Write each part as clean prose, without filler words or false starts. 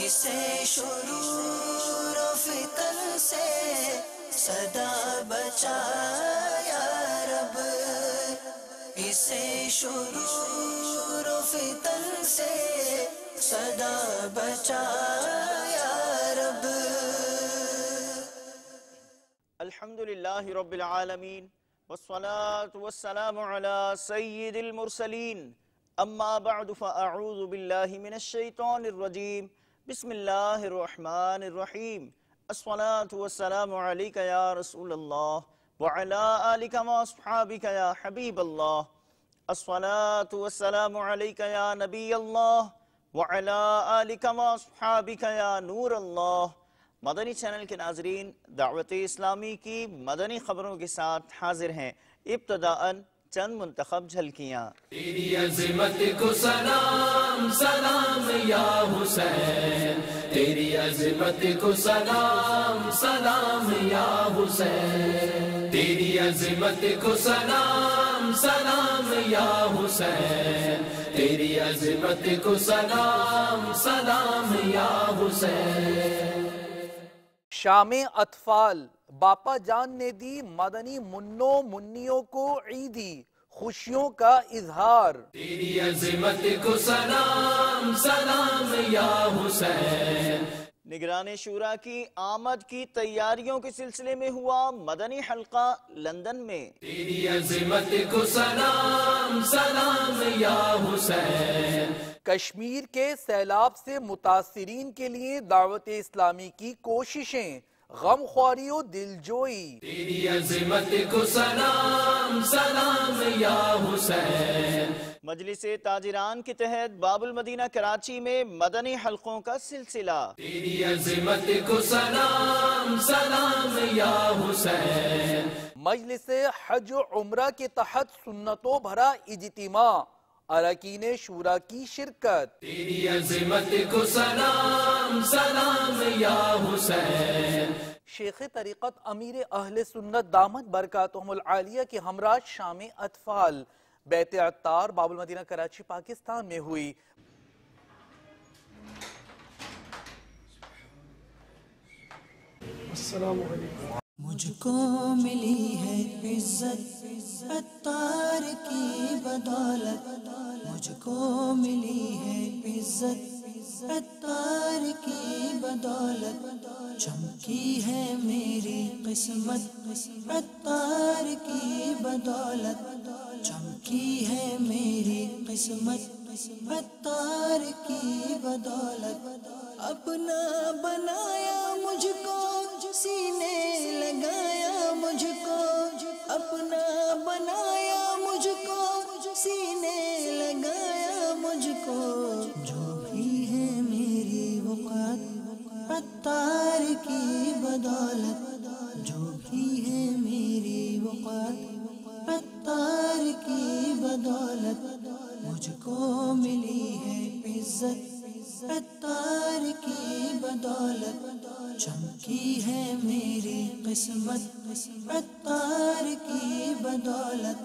اسے شرور و فتن سے صدا بچا یا رب، اسے شرور و فتن سے صدا بچا یا رب۔ الحمدللہ رب العالمین والصلاة والسلام على سید المرسلین، اما بعد فاعوذ باللہ من الشیطان الرجیم، بسم اللہ الرحمن الرحیم۔ الصلاة والسلام علیک یا رسول اللہ وعلا آلک واصحابک یا حبیب اللہ، الصلاة والسلام علیک یا نبی اللہ وعلا آلک واصحابک یا نور اللہ۔ مدنی چینل کے ناظرین، دعوت اسلامی کی مدنی خبروں کے ساتھ حاضر ہیں۔ ابتداءً چند منتخب جھلکیاں۔ تیری عظمت کو سلام سلام یا حسین، تیری عظمت کو سلام سلام یا حسین، تیری عظمت کو سلام سلام یا حسین، تیری عظمت کو سلام سلام یا حسین۔ شام اطفال، باپا جان نے دی مدنی منوں منیوں کو عیدی خوشیوں کا اظہار۔ تیری عظمت کو سلام سلام یا حسین۔ نگران شورا کی آمد کی تیاریوں کے سلسلے میں ہوا مدنی حلقہ لندن میں۔ تیری عظمت کو سلام سلام یا حسین۔ کشمیر کے سیلاب سے متاثرین کے لیے دعوت اسلامی کی کوششیں، غم خواری و دلجوئی۔ تیری عظمت کو سلام سلام یا حسین۔ مجلس تاجران کے تحت باب المدینہ کراچی میں مدنی حلقوں کا سلسلہ۔ تیری عظمت کو سلام سلام یا حسین۔ مجلس حج و عمرہ کے تحت سنتوں بھرا اجتماع، اراکین شورا کی شرکت۔ تیری عظمت کو سلام سلام یا حسین۔ شیخ طریقت امیر اہل سنت دامت برکاتہم العالیہ کے ہمراہ شام اطفال بیت عطار باب المدینہ کراچی پاکستان میں ہوئی۔ السلام علیکم۔ مجھ کو ملی ہے عزت عطار کی بدولت، مجھ کو ملی ہے عزت عطار کی بدولت، چمکی ہے میری قسمت عطار کی بدولت، چمکی ہے میری قسمت عطار کی بدولت، اپنا بنایا مجھ کو سینے لگایا مجھ کو، اپنا بنایا مجھ کو سینے لگایا مجھ کو، جو بھی ہے میری وقت عطار کی بدولت، جو بھی ہے میری وقت عطار کی بدولت، مجھ کو ملی ہے عزت عطار کی بدولت، چمکی ہے میری قسمت عطار کی بدولت،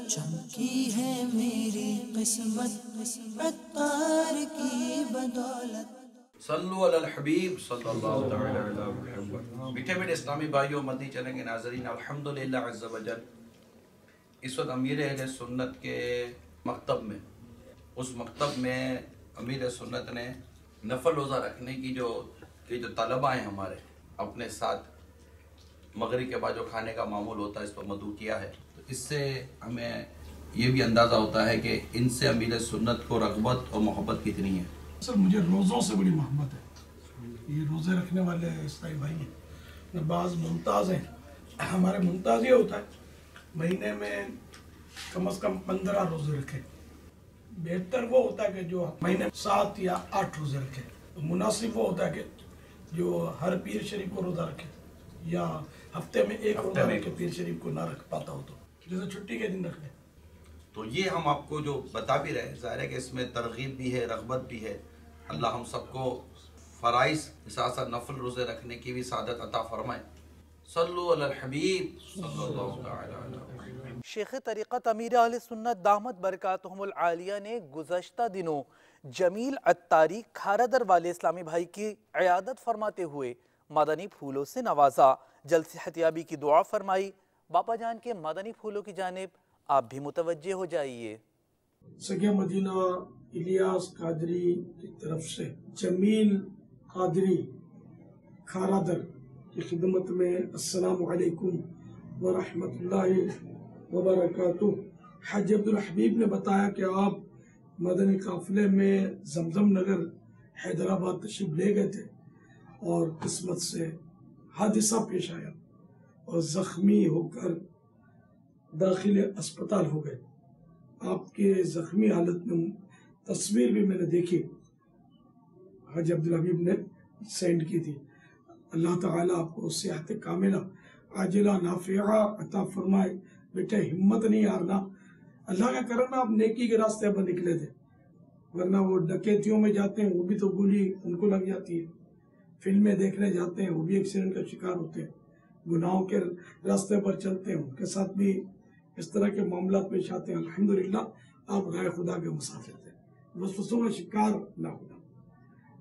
چمکی ہے میری قسمت عطار کی بدولت۔ صلو علی الحبیب صلی اللہ تعالی علی محمد۔ میٹھے میٹھے اسلامی بھائیوں، مدنی چینل کے ناظرین، الحمدللہ عز و جل اس وقت امیر اہل سنت کے مکتب میں، اس مکتب میں امیر سنت نے نفل روزہ رکھنے کی جو طلبہ ہیں ہمارے اپنے ساتھ مغرب کے بعد جو کھانے کا معمول ہوتا ہے اس پر مدعو کیا ہے، تو اس سے ہمیں یہ بھی اندازہ ہوتا ہے کہ ان سے امیر سنت کو رغبت اور محبت کتنی ہے۔ سر مجھے روزوں سے بڑی محبت ہے، یہ روزے رکھنے والے عیسائی بھائی ہیں، بعض ممتاز ہیں، ہمارے ممتاز یہ ہوتا ہے مہینے میں کم از کم 15 روزے رکھے، بہتر وہ ہوتا ہے کہ جو مہینے میں 7 یا 8 روزے رکھے، مناسب وہ ہوتا ہے کہ جو ہر پیر شریف کو روزہ رکھے یا ہفتے میں ایک روزہ رکھے، پیر شریف کو نہ رکھ پاتا ہو تو جیسے چھٹی کے دن رکھ لیں۔ تو یہ ہم آپ کو جو بتا بھی رہے، ظاہر ہے کہ اس میں ترغیب بھی ہے، رغبت بھی ہے۔ اللہ ہم سب کو فرائض کے ساتھ ساتھ نفل روزے رکھنے کی بھی سعادت عطا فرمائے۔ صلو علی الحبیب صلی اللہ تعالی علیہ وسلم۔ شیخ طریقت امیر اہل سنت دامت برکاتہم العالیہ نے گزشتہ دنوں جمیل عطاری کھارا در والے اسلامی بھائی کی عیادت فرماتے ہوئے مدنی پھولوں سے نوازا، جلد صحتیابی کی دعا فرمائی۔ باپا جان کے مدنی پھولوں کی جانب آپ بھی متوجہ ہو جائیے۔ سگے مدینہ الیاس قادری کی طرف سے جمیل قادری کھارا در کی خدمت میں السلام علیکم ورحمۃ اللہ وبرکاتہ۔ حاج عبدالحبیب نے بتایا کہ آپ مدنی قافلے میں زمزم نگر حیدرآباد تشریف لے گئے تھے اور قسمت سے حادثہ پیش آیا اور زخمی ہو کر داخل اسپتال ہو گئے۔ آپ کے زخمی حالت میں تصویر بھی میں نے دیکھی، حاج عبدالحبیب نے سینڈ کی تھی۔ اللہ تعالیٰ آپ کو صحت کاملہ عاجلہ نافعہ عطا فرمائے۔ بیٹے ہمت نہیں ہارنا، اللہ کا کرم آپ نیکی کے راستے پر نکلے تھے، ورنہ وہ ڈکیتیوں میں جاتے ہیں وہ بھی تو گولی ان کو لگ جاتی ہے، فلمیں دیکھنے جاتے ہیں وہ بھی ایکسیڈنٹ کا شکار ہوتے ہیں، گناہوں کے راستے پر چلتے ہیں ان کے ساتھ بھی اس طرح کے معاملات پیش آتے ہیں۔ الحمدللہ آپ غیر خدا کے مسافر تھے، وسوسوں کا شکار نہ ہونا۔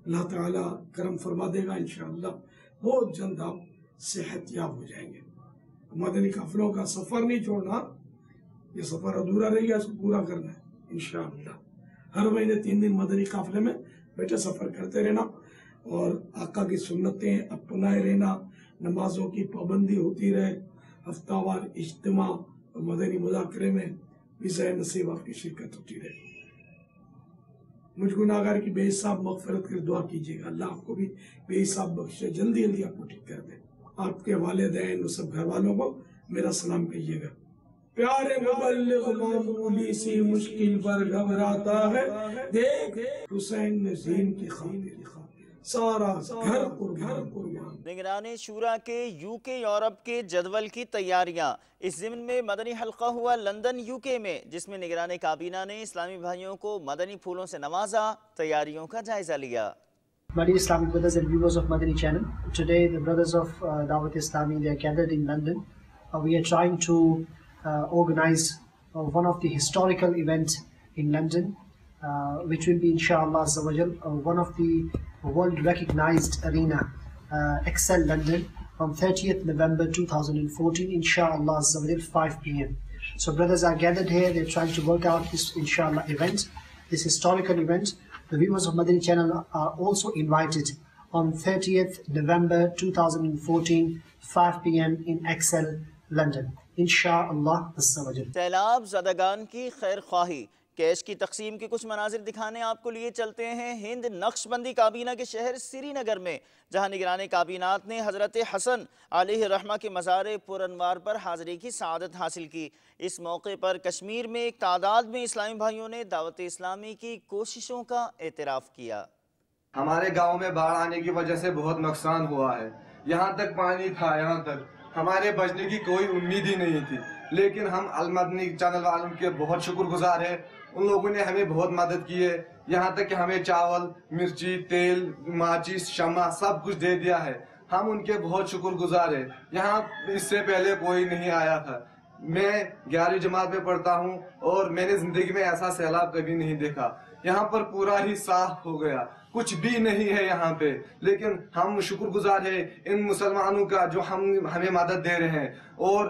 اللہ تعالیٰ کرم فرما دے گا انشاءاللہ، بہت جلد آپ صحت یاب ہو جائیں گے۔ مدنی قافلوں کا سفر نہیں چھوڑنا، یہ سفر ادھورا رہ گیا، اس کو پورا کرنا ہے انشاءاللہ۔ ہر مہینے 3 دن مدنی قافلے میں بیٹے سفر کرتے رہنا اور آقا کی سنتیں اپنائے رہنا، نمازوں کی پابندی ہوتی رہے، ہفتہ وار اجتماع اور مدنی مذاکرے میں ویزہ نصیب آپ کی شرکت ہوتی رہے۔ مجھ گناہگار کی بے حساب مغفرت کر دعا کیجیے گا، اللہ آپ کو بھی بے حساب بخشے، جلدی جلدی آپ کو ٹھیک کر دے۔ آپ کے والدین اور سب گھر والوں کو میرا سلام کہیے گا۔ پیارے مبلغ معمولی سی مشکل پر گھبراتا ہے، دیکھ حسین نے دین کی خاطر سارا گھر قربان۔ نگران شورا کے UK یورپ کے جدول کی تیاریاں، اس ضمن میں مدنی حلقہ ہوا لندن UK میں، جس میں نگران کابینہ نے اسلامی بھائیوں کو مدنی پھولوں سے نوازا، تیاریوں کا جائزہ لیا۔ My dear Islamic brothers and viewers of Madani channel, today the brothers of Dawat Islami, they are gathered in London. We are trying to organize one of the historical events in London, which will be inshallah one of the world recognized arena, Excel London, from 30th November 2014 inshallah 5 p.m. So brothers are gathered here, they are trying to work out this inshallah event, this historical event. The viewers of Madani channel are also invited on 30th November 2014 5 p.m. in Excel London inshallah. سیلاب زدگان کی خیر خواہی، cash کی تقسیم کے کچھ مناظر دکھانے آپ کو لیے چلتے ہیں ہند نقش بندی کابینہ کے شہر سری نگر میں، جہاں نگران کابینات نے حضرت حسن علیہ الرحمہ کے مزار پر انوار پر حاضری کی سعادت حاصل کی۔ اس موقع پر کشمیر میں ایک تعداد میں اسلامی بھائیوں نے دعوت اسلامی کی کوششوں کا اعتراف کیا۔ ہمارے گاؤں میں باڑھ آنے کی وجہ سے بہت نقصان ہوا ہے، یہاں تک پانی تھا، یہاں تک ہمارے بچنے کی کوئی امید ہی نہیں تھی، لیکن ہم المدنی چینل والوں کے بہت شکر گزار ہیں، ان لوگوں نے ہمیں بہت مدد کی ہے، یہاں تک کہ ہمیں چاول، مرچی، تیل، ماچس، شمع سب کچھ دے دیا ہے، ہم ان کے بہت شکر گزار ہیں۔ یہاں اس سے پہلے کوئی نہیں آیا تھا، میں 11ویں جماعت میں پڑھتا ہوں اور میں نے زندگی میں ایسا سیلاب کبھی نہیں دیکھا، یہاں پر پورا ہی صاف ہو گیا، کچھ بھی نہیں ہے یہاں پہ، لیکن ہم شکر گزار ہیں ان مسلمانوں کا جو ہمیں مدد دے رہے ہیں، اور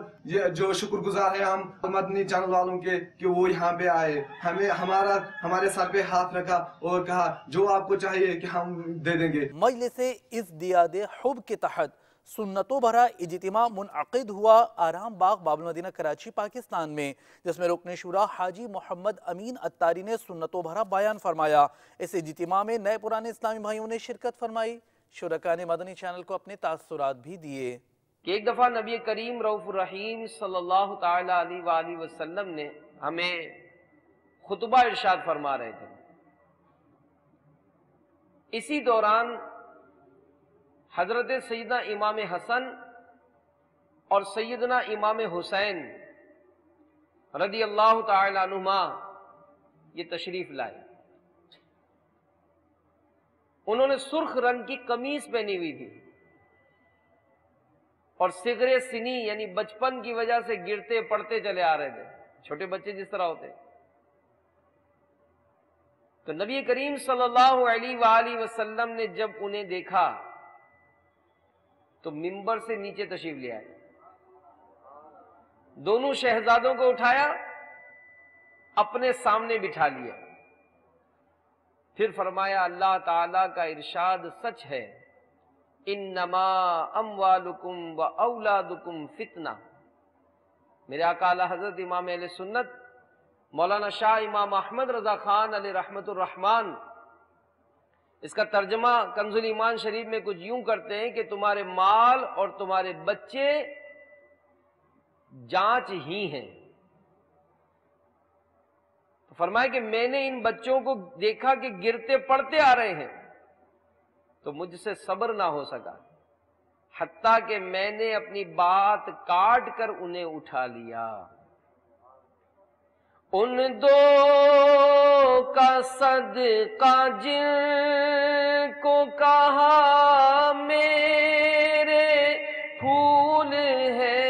جو شکر گزار ہیں ہم مدنی چینل والوں کے کہ وہ یہاں پہ آئے، ہمارے سر پہ ہاتھ رکھا اور کہا جو آپ کو چاہیے کہ ہم دے دیں گے۔ مجلس ازدیاد حب کے تحت سنتوں بھرا اجتماع منعقد ہوا آرام باغ باب المدینہ کراچی پاکستان میں، جس میں رکن شورا حاجی محمد امین عطاری نے سنتوں بھرا بیان فرمایا۔ اس اجتماع میں نئے پرانے اسلامی بھائیوں نے شرکت فرمائی، شرکاء نے مدنی چینل کو اپنے تاثرات بھی دیے۔ کہ ایک دفعہ نبی کریم رؤوف الرحیم صلی اللہ تعالی علیہ وآلہ وسلم نے ہمیں خطبہ ارشاد فرما رہے تھے، اسی دوران حضرت سیدنا امام حسن اور سیدنا امام حسین رضی اللہ تعالی عنہما یہ تشریف لائے۔ انہوں نے سرخ رنگ کی قمیص پہنی ہوئی تھی اور صغر سنی یعنی بچپن کی وجہ سے گرتے پڑتے چلے آ رہے تھے، چھوٹے بچے جس طرح ہوتے. تو نبی کریم صلی اللہ علیہ وآلہ وسلم نے جب انہیں دیکھا تو منبر سے نیچے تشریف لے آئے، دونوں شہزادوں کو اٹھایا، اپنے سامنے بٹھا لیا، پھر فرمایا اللہ تعالیٰ کا ارشاد سچ ہے، انما اموالکم و اولادکم فتنہ. میرے آقا اعلی حضرت امام اہل سنت مولانا شاہ امام احمد رضا خان علیہ رحمت الرحمن اس کا ترجمہ کنز الایمان شریف میں کچھ یوں کرتے ہیں کہ تمہارے مال اور تمہارے بچے جانچ ہی ہیں. تو فرمایا کہ میں نے ان بچوں کو دیکھا کہ گرتے پڑتے آ رہے ہیں تو مجھ سے صبر نہ ہو سکا، حتیٰ کہ میں نے اپنی بات کاٹ کر انہیں اٹھا لیا. ان دو کا صدقہ جن کو کہا میرے پھول ہے،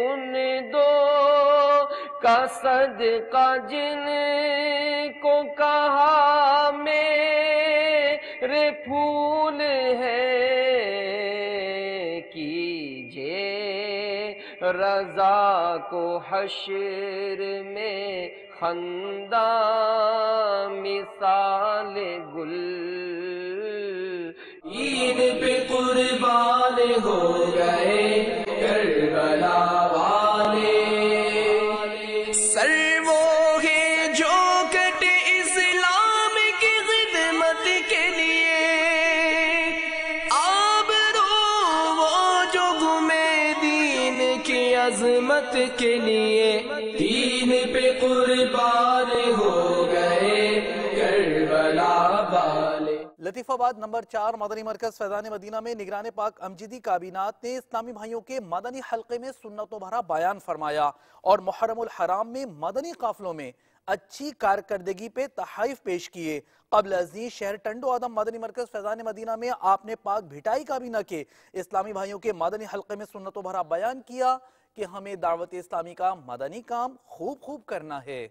ان دو کا صدقہ جن کو کہا میرے پھول ہے، کیجے رضا کو حشر میں خندہ مثال گل. عید پہ قربان ہو گئے کربلا والے، سر وہ ہے جو کٹے اسلام کی خدمت کے لیے، آبرو وہ جو گھومے دین کی عظمت کے لیے، دین پہ قربان ہو گئے کربلا والے. لطیف آباد نمبر 4 مدنی مرکز فیضان مدینہ میں نگران پاک امجدی کابینات نے اسلامی بھائیوں کے مدنی حلقے میں سنتوں بھرا بیان فرمایا اور محرم الحرام میں مدنی قافلوں میں اچھی کارکردگی پہ تحائف پیش کیے. قبل ازیں شہر ٹنڈو آدم مدنی مرکز فیضان مدینہ میں آپ نے پاک بھٹائی کابینہ کے اسلامی بھائیوں کے مدنی حلقے میں سنتوں بھرا بیان کیا کہ ہمیں دعوت اسلامی کا مدنی کام خوب کرنا ہے.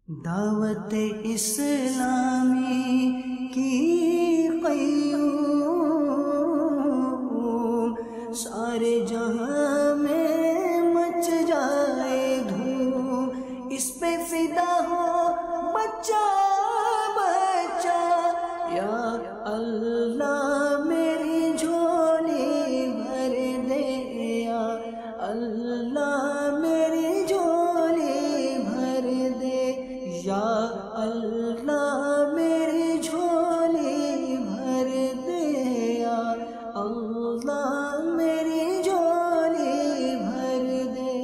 دعوت اسلامی کی قیوم سارے جہاں میں مچ جائے دھوم، اس پہ فدا ہو بچہ بچہ، یا اللہ میری جھولی بھر دے، یا اللہ میری جھولی بھر دے، یا اللہ میری جھولی بھر دے، یا اللہ میری جھولی بھر دے.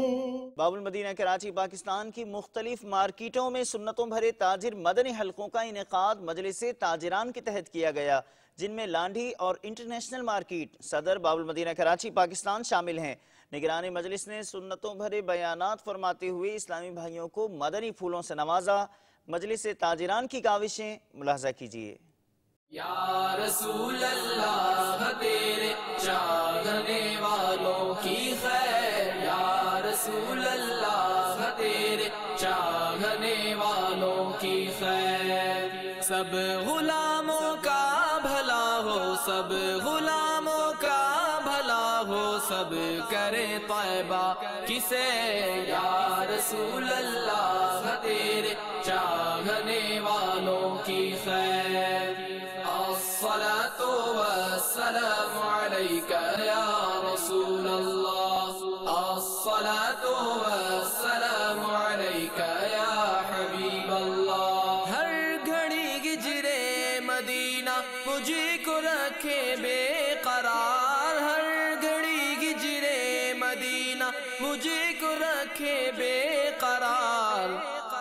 باب المدینہ کراچی پاکستان کی مختلف مارکیٹوں میں سنتوں بھرے تاجر مدنی حلقوں کا انعقاد مجلس تاجران کے تحت کیا گیا، جن میں لانڈھی اور انٹرنیشنل مارکیٹ صدر باب المدینہ کراچی پاکستان شامل ہیں. نگران مجلس نے سنتوں بھرے بیانات فرماتے ہوئے اسلامی بھائیوں کو مدنی پھولوں سے نوازا. مجلس تاجران کی کاوشیں ملاحظہ کیجیے. یا رسول اللہ تیرے چاہنے والوں کی خیر، یا رسول اللہ تیرے چاہنے والوں کی خیر. سب غلاموں کا بھلا ہو، سب غلاموں کا بھلا ہو، سب کرے طیبہ کسے، یا رسول اللہ تیرے چاہنے والوں کی خیر. الصلاة والسلام علیک یا رسول اللہ، الصلاة والسلام علیک یا حبیب اللہ. ہر گھڑی گجرے مدینہ مجھے کو رکھے بے قرار، ہر گھڑی گجرے مدینہ مجھے کو رکھے بے قرار.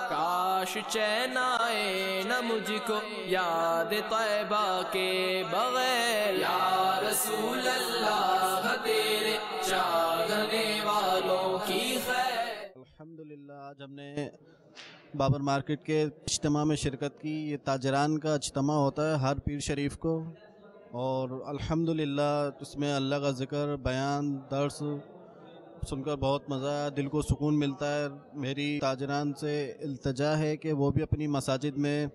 کاش چین آئے نہ مجھ کو یاد طیبہ کے بغیر، یا رسول اللہ تیرے چاہنے والوں کی خیر. الحمدللہ آج ہم نے بابر مارکیٹ کے اجتماع میں شرکت کی. یہ تاجران کا اجتماع ہوتا ہے ہر پیر شریف کو. اور الحمدللہ اس میں اللہ کا ذکر، بیان، درس سن کر بہت مزہ آیا، دل کو سکون ملتا ہے۔ میری تاجران سے التجا ہے کہ وہ بھی اپنی مساجد میں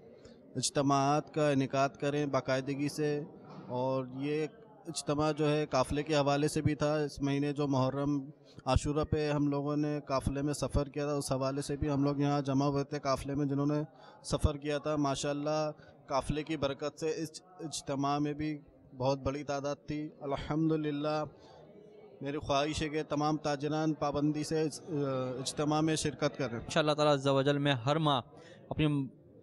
اجتماعات کا انعقاد کریں باقاعدگی سے، اور یہ اجتماع جو ہے قافلے کے حوالے سے بھی تھا۔ اس مہینے جو محرم عاشورہ پہ ہم لوگوں نے قافلے میں سفر کیا تھا، اس حوالے سے بھی ہم لوگ یہاں جمع ہوئے تھے قافلے میں جنہوں نے سفر کیا تھا۔ ماشاءاللہ قافلے کی برکت سے اس اجتماع میں بھی بہت بڑی تعداد تھی۔ الحمدللہ میری خواہش ہے کہ تمام تاجران پابندی سے اجتماع میں شرکت کریں۔ انشاءاللہ تعالیٰ عز و جل میں ہر ماہ اپنی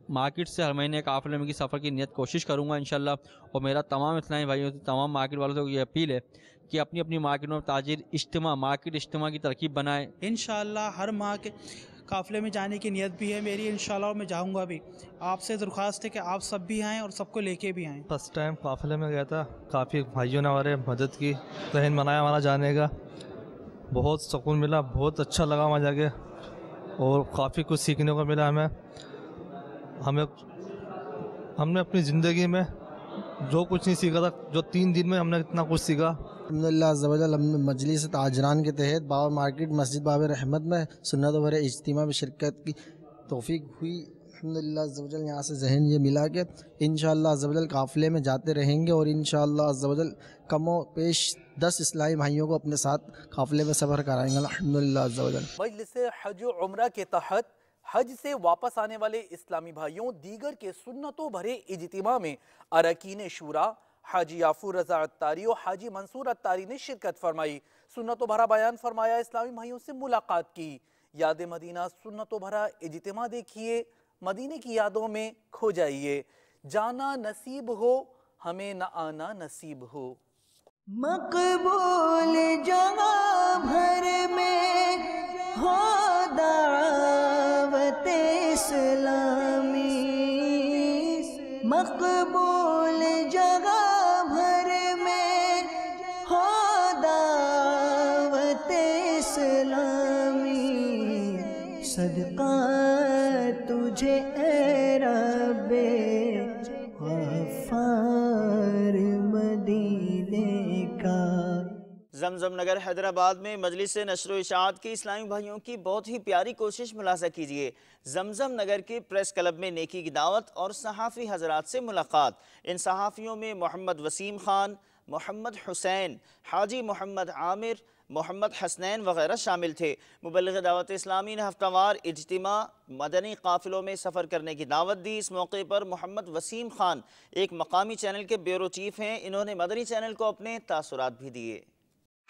مارکیٹ سے ہر مہینے قافلے میں کی سفر کی نیت کوشش کروں گا انشاءاللہ، اور میرا تمام اسلامی بھائیوں سے، تمام مارکیٹ والوں سے یہ اپیل ہے کہ اپنی اپنی مارکیٹ میں تاجر اجتماع، مارکیٹ اجتماع کی ترکیب بنائیں۔ انشاءاللہ ہر ماہ کے قافلے میں جانے کی نیت بھی ہے میری انشاءاللہ، اور میں جاؤں گا بھی۔ آپ سے درخواست ہے کہ آپ سب بھی آئیں اور سب کو لے کے بھی آئیں۔ فرسٹ ٹائم قافلے میں گیا تھا، کافی بھائیوں نے ہمارے مدد کی، ذہن بنایا ہمارا جانے کا، بہت سکون ملا، بہت اچھا لگا وہاں جا کے، اور کافی کچھ سیکھنے کو ملا ہم نے اپنی زندگی میں جو کچھ نہیں سیکھا تھا، جو 3 دن میں ہم نے اتنا کچھ سیکھا۔ الحمدللہ عز و جل مجلس تاجران کے تحت بابر مارکیٹ مسجد باب رحمت میں سنت و اجتماع میں شرکت کی توفیق ہوئی۔ الحمدللہ عز و جل یہاں سے ذہن یہ ملا کہ انشاءاللہ عز و جل قافلے میں جاتے رہیں گے، اور انشاءاللہ عز و جل کم و بیش 10 اسلامی بھائیوں کو اپنے ساتھ قافلے میں سفر کرائیں گے الحمدللہ عز و جل۔ مجلس حج و عمرہ کے تحت حج سے واپس آنے والے اسلامی بھائیوں دیگر کے سنتوں بھرے اجتماع میں اراکین شورا حاجی یافور رضا عطاری اور حاجی منصور عطاری نے شرکت فرمائی، سنتوں بھرا بیان فرمایا، اسلامی بھائیوں سے ملاقات کی۔ یاد مدینہ سنتوں بھرا اجتماع دیکھیے، مدینے کی یادوں میں کھو جائیے، جانا نصیب ہو ہمیں نہ آنا نصیب ہو۔ مقبول جگہ بھر میں ہو دعوت اسلامی، مقبول جگہ بھر میں ہو دعوت اسلامی، صدقہ تجھے اے رب غفار مدینے کا۔ زمزم نگر حیدرآباد میں مجلس نشر و اشاعت کی اسلامی بھائیوں کی بہت ہی پیاری کوشش ملاحظہ کیجئے۔ زمزم نگر کے پریس کلب میں نیکی کی دعوت اور صحافی حضرات سے ملاقات۔ ان صحافیوں میں محمد وسیم خان، محمد حسین، حاجی محمد عامر، محمد حسنین وغیرہ شامل تھے۔ مبلغ دعوت اسلامی نے ہفتہ وار اجتماع مدنی قافلوں میں سفر کرنے کی دعوت دی۔ اس موقع پر محمد وسیم خان ایک مقامی چینل کے بیورو چیف ہیں، انہوں نے مدنی چینل کو اپنے تاثرات بھی دیے۔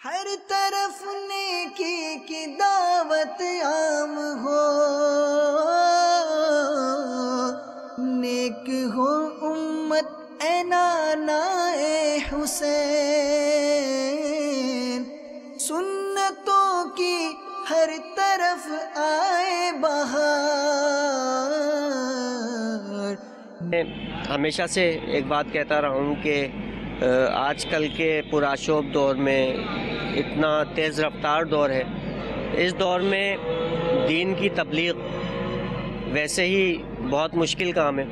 ہر طرف نیکی کی دعوت عام ہو، نیک ہو امت اے نانا اے حسین، سنتوں کی ہر طرف آئے بہار۔ ہمیشہ سے ایک بات کہتا رہا ہوں کہ آج کل کے پرآشوب دور میں اتنا تیز رفتار دور ہے، اس دور میں دین کی تبلیغ ویسے ہی بہت مشکل کام ہے،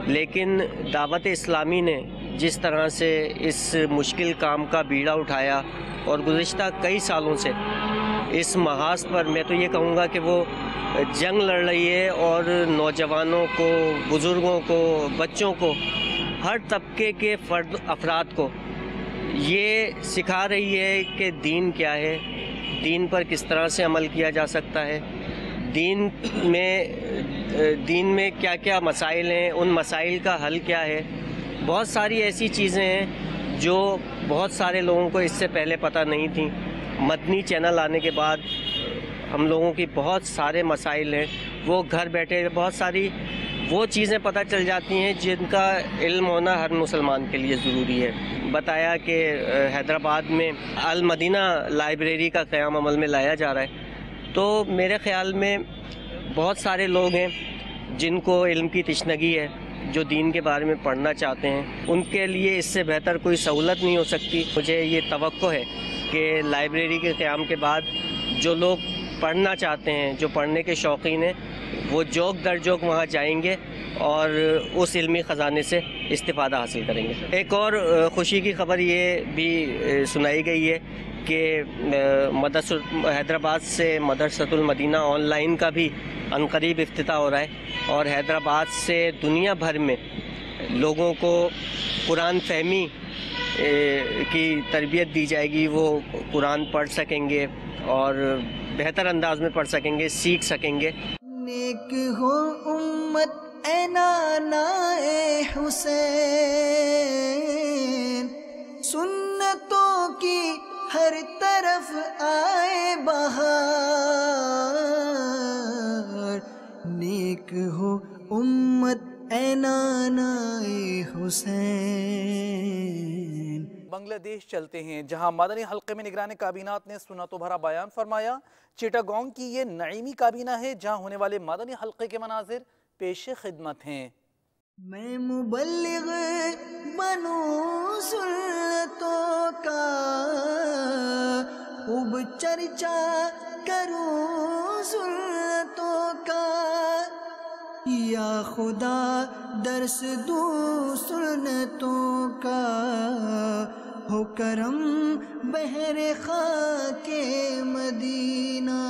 لیکن دعوت اسلامی نے جس طرح سے اس مشکل کام کا بیڑا اٹھایا اور گزشتہ کئی سالوں سے اس محاذ پر میں تو یہ کہوں گا کہ وہ جنگ لڑ رہی ہے، اور نوجوانوں کو، بزرگوں کو، بچوں کو، ہر طبقے کے افراد کو یہ سکھا رہی ہے کہ دین کیا ہے، دین پر کس طرح سے عمل کیا جا سکتا ہے، دین میں کیا کیا مسائل ہیں، ان مسائل کا حل کیا ہے۔ بہت ساری ایسی چیزیں ہیں جو بہت سارے لوگوں کو اس سے پہلے پتہ نہیں تھیں۔ مدنی چینل آنے کے بعد ہم لوگوں کی بہت سارے مسائل ہیں، وہ گھر بیٹھے بہت ساری وہ چیزیں پتہ چل جاتی ہیں جن کا علم ہونا ہر مسلمان کے لیے ضروری ہے۔ بتایا کہ حیدرآباد میں المدینہ لائبریری کا قیام عمل میں لایا جا رہا ہے، تو میرے خیال میں بہت سارے لوگ ہیں جن کو علم کی تشنگی ہے، جو دین کے بارے میں پڑھنا چاہتے ہیں، ان کے لیے اس سے بہتر کوئی سہولت نہیں ہو سکتی۔ مجھے یہ توقع ہے کہ لائبریری کے قیام کے بعد جو لوگ پڑھنا چاہتے ہیں، جو پڑھنے کے شوقین ہیں، وہ جوک در جوک وہاں جائیں گے اور اس علمی خزانے سے استفادہ حاصل کریں گے۔ ایک اور خوشی کی خبر یہ بھی سنائی گئی ہے کہ حیدرآباد سے مدرسۃ المدینہ آن لائن کا بھی عنقریب افتتاح ہو رہا ہے، اور حیدرآباد سے دنیا بھر میں لوگوں کو قرآن فہمی کی تربیت دی جائے گی، وہ قرآن پڑھ سکیں گے اور بہتر انداز میں پڑھ سکیں گے، سیکھ سکیں گے۔ نیک ہو امت اے نانا اے حسین، سنتوں کی ہر طرف آئے بہار، نیک ہو امت اے نانا اے حسین۔ بنگلہ دیش چلتے ہیں، جہاں مدنی حلقے میں نگران کابینات نے سنتوں بھرا بیان فرمایا۔ چیٹاگانگ کی یہ نعیمی کابینہ ہے جہاں ہونے والے مدنی حلقے کے مناظر پیش خدمت ہیں۔ میں مبلغ بنوں سنتوں کا، خوب چرچا کروں سنتوں کا، یا خدا درس دوں سنتوں کا، ہو کرم بحر خاک مدینہ۔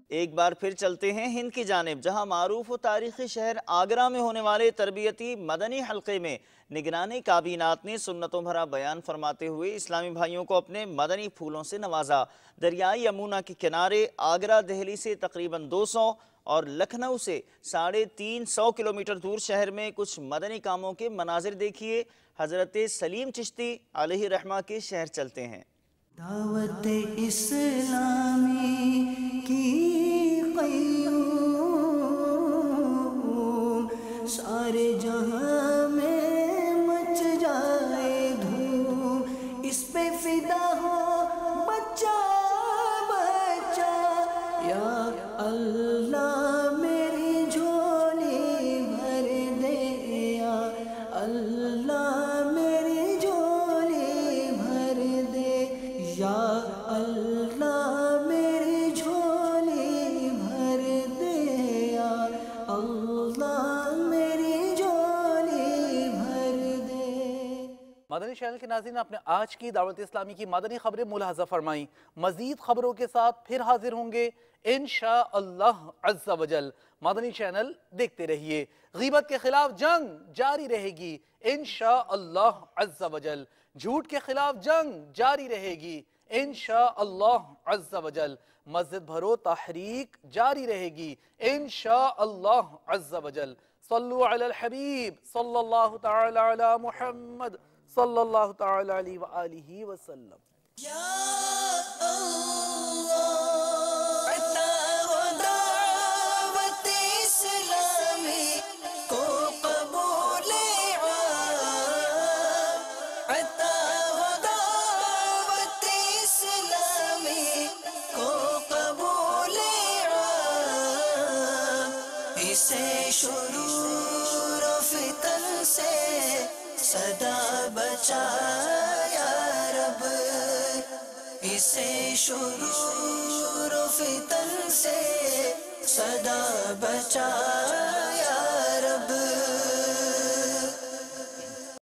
ایک بار پھر چلتے ہیں ہند کی جانب، جہاں معروف و تاریخی شہر آگرہ میں ہونے والے تربیتی مدنی حلقے میں نگران کابینات نے سنتوں بھرا بیان فرماتے ہوئے اسلامی بھائیوں کو اپنے مدنی پھولوں سے نوازا۔ دریائے یمونا کے کنارے آگرہ دہلی سے تقریباً 200 اور لکھنؤ سے 350 کلومیٹر دور شہر میں کچھ مدنی کاموں کے مناظر دیکھیے۔ حضرت سلیم چشتی علیہ رحمہ کے شہر چلتے ہیں۔ دعوت اسلامی کی قیوم سارے جہاں میں مچ جائے دھوم، اس پہ فدا ہو بچہ بچہ، یا اللہ میری جھولی بھر دے، یا اللہ میری جھولی بھر دے، یا اللہ میری جھولی بھر دے، یا اللہ میری جھولی بھر دے۔ مدنی چینل کے ناظرین، اپنے آج کی دعوت اسلامی کی مدنی خبریں ملاحظہ فرمائیں۔ مزید خبروں کے ساتھ پھر حاضر ہوں گے انشاءاللہ عز و جل۔ مدنی چینل دیکھتے رہیے۔ غیبت کے خلاف جنگ جاری رہے گی انشاءاللہ عز و جل۔ جھوٹ کے خلاف جنگ جاری رہے گی انشاءاللہ عز و جل۔ مسجد بھرو تحریک جاری رہے گی انشاءاللہ عز و جل۔ صلو علی الحبیب صلی اللہ تعالی علی محمد صلی اللہ تعالی علیہ وآلہ وسلم۔ شرور و فتن سے صدا بچا یا رب، اسے شرور و فتن سے صدا بچا